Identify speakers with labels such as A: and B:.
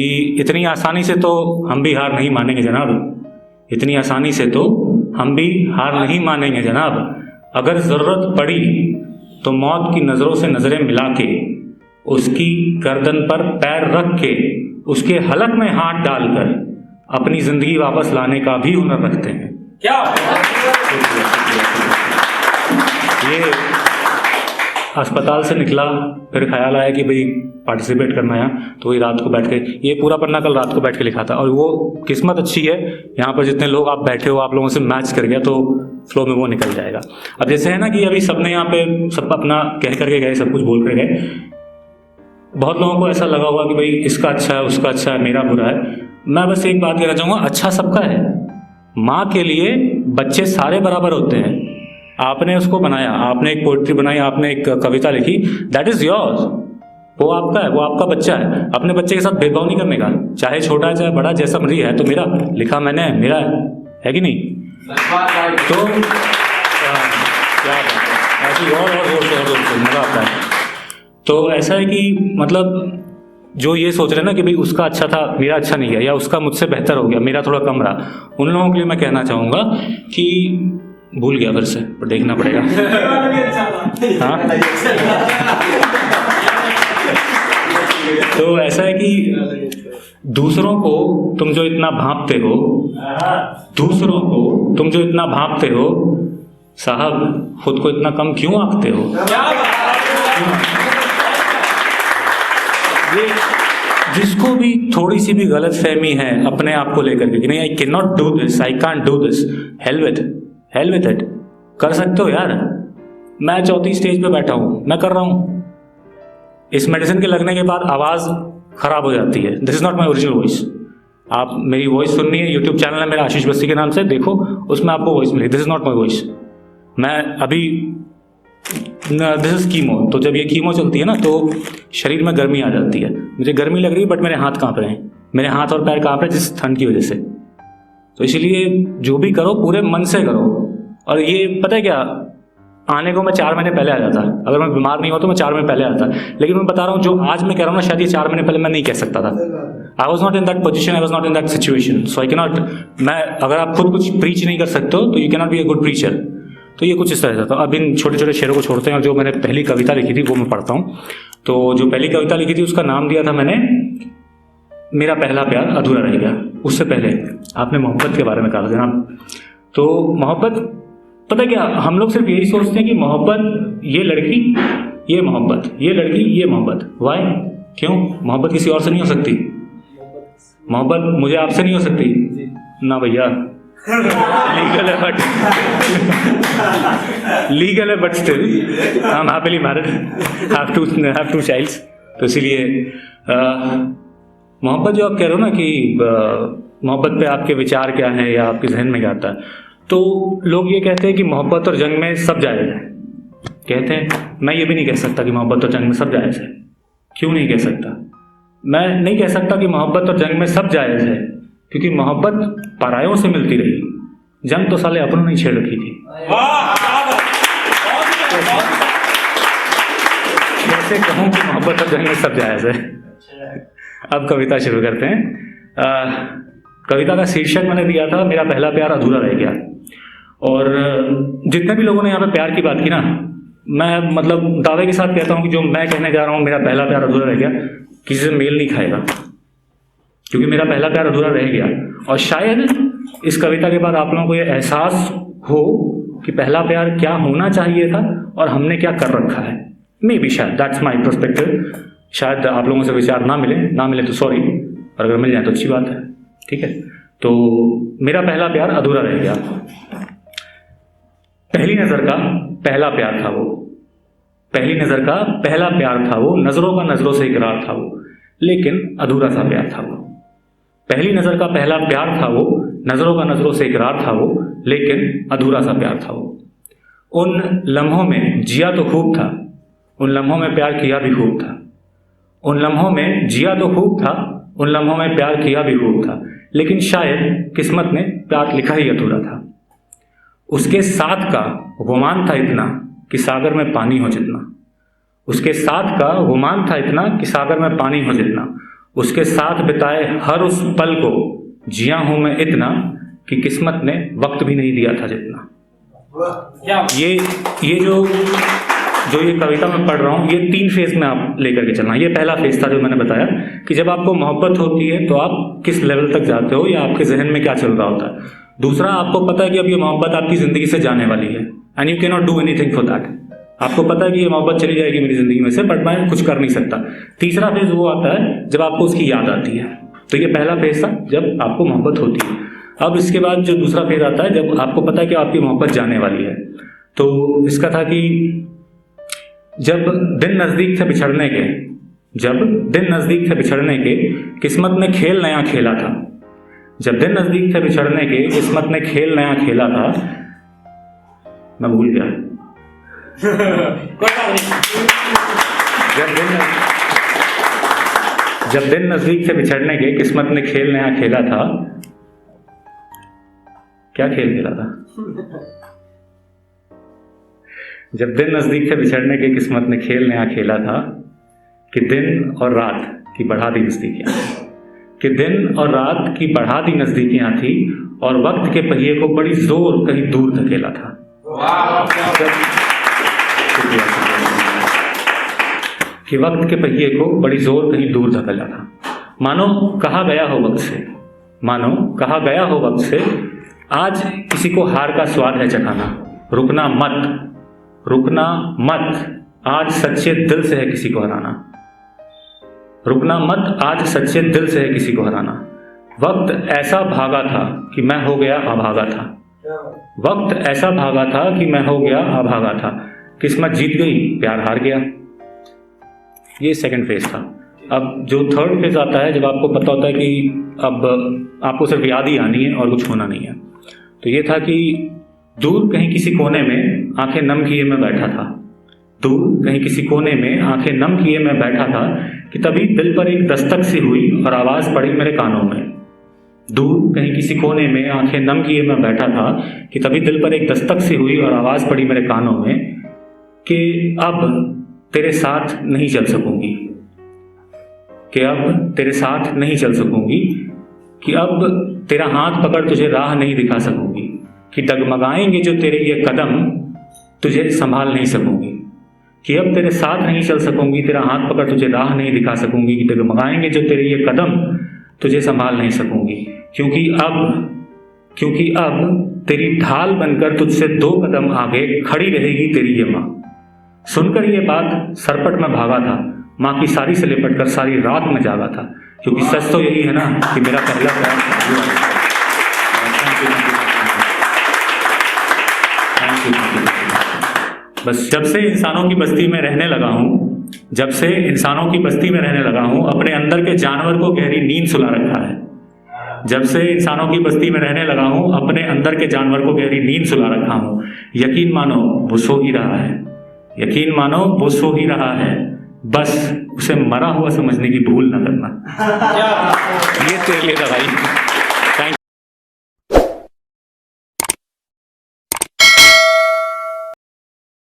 A: कि इतनी आसानी से तो हम भी हार नहीं मानेंगे जनाब, इतनी आसानी से तो हम भी हार नहीं मानेंगे जनाब। अगर ज़रूरत पड़ी तो मौत की नज़रों से नज़रें मिला के, उसकी गर्दन पर पैर रख के, उसके हलक में हाथ डालकर अपनी ज़िंदगी वापस लाने का भी हुनर रखते हैं।
B: क्या
A: ये अस्पताल से निकला, फिर ख्याल आया कि भाई पार्टिसिपेट करना है, तो वही रात को बैठ के ये पूरा पन्ना कल रात को बैठ के लिखा था। और वो किस्मत अच्छी है, यहाँ पर जितने लोग आप बैठे हो आप लोगों से मैच कर गया तो फ्लो में वो निकल जाएगा। अब जैसे है ना कि अभी सबने यहाँ पे सब अपना कह करके गए, सब कुछ बोल कर गए, बहुत लोगों को ऐसा लगा होगा कि भाई इसका अच्छा है, उसका अच्छा है, मेरा बुरा है। मैं बस एक बात कहना चाहूँगा, अच्छा सबका है। माँ के लिए बच्चे सारे बराबर होते हैं। आपने उसको बनाया, आपने एक पोइट्री बनाई, आपने एक कविता लिखी, दैट इज योर्स, वो आपका है, वो आपका बच्चा है। अपने बच्चे के साथ भेदभाव नहीं करने का, चाहे छोटा है चाहे बड़ा, जैसा मर्जी है तो मेरा, लिखा मैंने है, मेरा है कि नहीं? तो क्या बात है, ऐसी और मजा आता है। तो ऐसा है कि मतलब जो ये सोच रहे हैं ना कि भाई उसका अच्छा था मेरा अच्छा नहीं है, या उसका मुझसे बेहतर हो गया मेरा थोड़ा कम रहा, उन लोगों के लिए मैं कहना चाहूँगा कि भूल गया फिर से, पर देखना पड़ेगा। हाँ तो ऐसा है कि दूसरों को तुम जो इतना भांपते हो, दूसरों को तुम जो इतना भांपते हो, साहब खुद को इतना कम क्यों आंकते हो? ये जिसको भी थोड़ी सी भी गलत फहमी है अपने आप को लेकर के कि नहीं I can not do this, I can't do this, hell with it, कर सकते हो यार। मैं चौथी स्टेज पे बैठा हूँ, मैं कर रहा हूँ। इस मेडिसिन के लगने के बाद आवाज़ खराब हो जाती है, this is not my original voice. आप मेरी वॉइस सुननी है, यूट्यूब चैनल है मेरा आशीष बस्ती के नाम से, देखो उसमें आपको वॉइस मिलेगी, this is not my voice. मैं अभी दिस इज कीमो, तो जब ये कीमो चलती है ना तो शरीर में गर्मी आ जाती है, मुझे गर्मी लग रही है बट मेरे हाथ कांप रहे हैं, मेरे हाथ और पैर कांप रहे हैं जिस ठंड की वजह से। तो इसीलिए जो भी करो पूरे मन से करो। और ये पता है क्या, आने को मैं 4 महीने पहले आ जाता, अगर मैं बीमार नहीं हो तो मैं 4 महीने पहले आता, लेकिन मैं बता रहा हूँ जो आज मैं कह रहा हूँ ना, शायद ये 4 महीने पहले मैं नहीं कह सकता था। I was not in that position, I was not in that situation, so I can not. मैं अगर आप खुद कुछ प्रीच नहीं कर सकते हो तो you can not be a good preacher. तो ये कुछ इस तरह था। अब इन छोटे छोटे शेरों को छोड़ते हैं और जो मैंने पहली कविता लिखी थी वो मैं पढ़ता हूँ। तो जो पहली कविता लिखी थी उसका नाम दिया था मैंने मेरा पहला प्यार अधूरा रह गया। उससे पहले आपने मोहब्बत के बारे में कहा था जनाब। तो मोहब्बत, पता क्या, हम लोग सिर्फ यही सोचते हैं कि मोहब्बत ये लड़की ये मोहब्बत, ये लड़की ये मोहब्बत। वाई, क्यों? मोहब्बत किसी और से नहीं हो सकती, मोहब्बत मुझे आपसे नहीं हो सकती ना भैया। लीगल है but still I am happily married, have two childs. तो इसीलिए मोहब्बत जो आप कह रहे हो ना कि मोहब्बत पे आपके विचार क्या हैं या आपके जहन में क्या आता है, तो लोग ये कहते हैं कि मोहब्बत और जंग में सब जायज़ है। कहते हैं, मैं ये भी नहीं कह सकता कि मोहब्बत और जंग में सब जायज़ है। क्यों नहीं कह सकता? मैं नहीं कह सकता कि मोहब्बत और जंग में सब जायज़ है, क्योंकि मोहब्बत परायों से मिलती रही, जंग तो साले अपनों ने छेड़ रखी थी। कैसे कहूँ कि मोहब्बत और जंग में सब जायज़ है? अब कविता शुरू करते हैं। कविता का शीर्षक मैंने दिया था मेरा पहला प्यार अधूरा रह गया। और जितने भी लोगों ने यहाँ पे प्यार की बात की ना, मैं मतलब दावे के साथ कहता हूँ कि जो मैं कहने जा रहा हूँ मेरा पहला प्यार अधूरा रह गया, किसी से मेल नहीं खाएगा, क्योंकि मेरा पहला प्यार अधूरा रह गया। और शायद इस कविता के बाद आप लोगों को ये एहसास हो कि पहला प्यार क्या होना चाहिए था और हमने क्या कर रखा है। मे बी, शायद दैट्स माई पर्सपेक्टिव। शायद आप लोगों से विचार ना मिले तो सॉरी, और अगर मिल जाए तो अच्छी बात है, ठीक है। तो मेरा पहला प्यार अधूरा रह गया। पहली नज़र का पहला प्यार था वो, पहली नज़र का पहला प्यार था वो, नज़रों का नज़रों से इकरार था वो, लेकिन अधूरा सा प्यार था वो। पहली नज़र का पहला प्यार था वो, नज़रों का नज़रों से इकरार था वो, लेकिन अधूरा सा प्यार था वो। उन लम्हों में जिया तो खूब था, उन लम्हों में प्यार किया भी खूब था। उन लम्हों में जिया तो खूब था, उन लम्हों में प्यार किया भी खूब था, लेकिन शायद किस्मत ने प्यार लिखा ही अधूरा था। उसके साथ का गुमान था इतना कि सागर में पानी हो जितना, उसके साथ का गुमान था इतना कि सागर में पानी हो जितना, उसके साथ बिताए हर उस पल को जिया हूं मैं इतना कि किस्मत ने वक्त भी नहीं दिया था जितना। ये जो ये कविता मैं पढ़ रहा हूँ, ये 3 फेज में आप लेकर के चलना। ये पहला फेज था जो मैंने बताया कि जब आपको मोहब्बत होती है तो आप किस लेवल तक जाते हो या आपके जहन में क्या चल रहा होता है। दूसरा, आपको पता है कि अब ये मोहब्बत आपकी जिंदगी से जाने वाली है and you can not do anything for that. आपको पता है कि ये मोहब्बत चली जाएगी मेरी जिंदगी में से, बट मैं कुछ कर नहीं सकता। तीसरा फेज वो आता है जब आपको उसकी याद आती है। तो ये पहला फेज था जब आपको मोहब्बत होती है। अब इसके बाद जो दूसरा फेज आता है जब आपको पता है कि आपकी मोहब्बत जाने वाली है। तो इसका था कि जब दिन नजदीक थे बिछड़ने के, जब दिन नजदीक थे बिछड़ने के, किस्मत ने खेल नया खेला था। जब दिन नजदीक थे बिछड़ने के, किस्मत ने खेल नया खेला था। मैं भूल गया। जब दिन नजदीक थे बिछड़ने के, किस्मत ने खेल नया खेला था। क्या खेल खेला था? जब दिन नजदीक थे बिछड़ने के, किस्मत ने खेल नया खेला था कि दिन और रात की बढ़ा दी नजदीकियां, कि दिन और रात की बढ़ा दी नजदीकियां थी और वक्त के पहिए को बड़ी जोर कहीं दूर धकेला था। कि वक्त के पहिए को बड़ी जोर कहीं दूर धकेला था। मानो कहा गया हो वक्त से, मानो कहा गया हो वक्त से, आज किसी को हार का स्वाद है चखाना। रुकना मत, रुकना मत, आज सच्चे दिल से है किसी को हराना। रुकना मत, आज सच्चे दिल से है किसी को हराना। वक्त ऐसा भागा था कि मैं हो गया अभागा था। वक्त ऐसा भागा था कि मैं हो गया अभागा था। किस्मत जीत गई, प्यार हार गया। ये सेकंड फेज था। अब जो थर्ड फेज आता है जब आपको पता होता है कि अब आपको सिर्फ याद ही आनी है और कुछ होना नहीं है। तो ये था कि दूर कहीं किसी कोने में आंखें नम किए मैं बैठा था। दूर कहीं किसी कोने में आंखें नम किए मैं बैठा था कि तभी दिल पर एक दस्तक सी हुई और आवाज पड़ी मेरे कानों में। दूर कहीं किसी कोने में आंखें नम किए मैं बैठा था कि तभी दिल पर एक दस्तक सी हुई और आवाज पड़ी मेरे कानों में कि अब तेरे साथ नहीं चल सकूंगी, कि अब तेरे साथ नहीं चल सकूंगी, कि अब तेरा हाथ पकड़ तुझे राह नहीं दिखा सकूंगी, कि डगमगाएंगे जो तेरे ये कदम तुझे संभाल नहीं सकूंगी, कि अब तेरे साथ नहीं चल सकूंगी, तेरा हाथ पकड़ तुझे राह नहीं दिखा सकूंगी, कि डगमगाएंगे जो तेरे ये कदम तुझे संभाल नहीं सकूंगी, क्योंकि अब तेरी ढाल बनकर तुझसे 2 कदम आगे खड़ी रहेगी तेरी ये माँ। सुनकर ये बात सरपट में भागा था, माँ की साड़ी से लिपट कर सारी रात में जागा था, क्योंकि सच तो यही है ना कि मेरा पहला प्यार। बस जब से इंसानों की बस्ती में रहने लगा हूँ, जब से इंसानों की बस्ती में रहने लगा हूँ, अपने अंदर के जानवर को गहरी नींद सुला रखा है। जब से इंसानों की बस्ती में रहने लगा हूँ, अपने अंदर के जानवर को गहरी नींद सुला रखा हूँ। यकीन मानो वो सो ही रहा है, यकीन मानो वो सो ही रहा है, बस उसे मरा हुआ समझने की भूल न करना। ये तेरे लिए था भाई।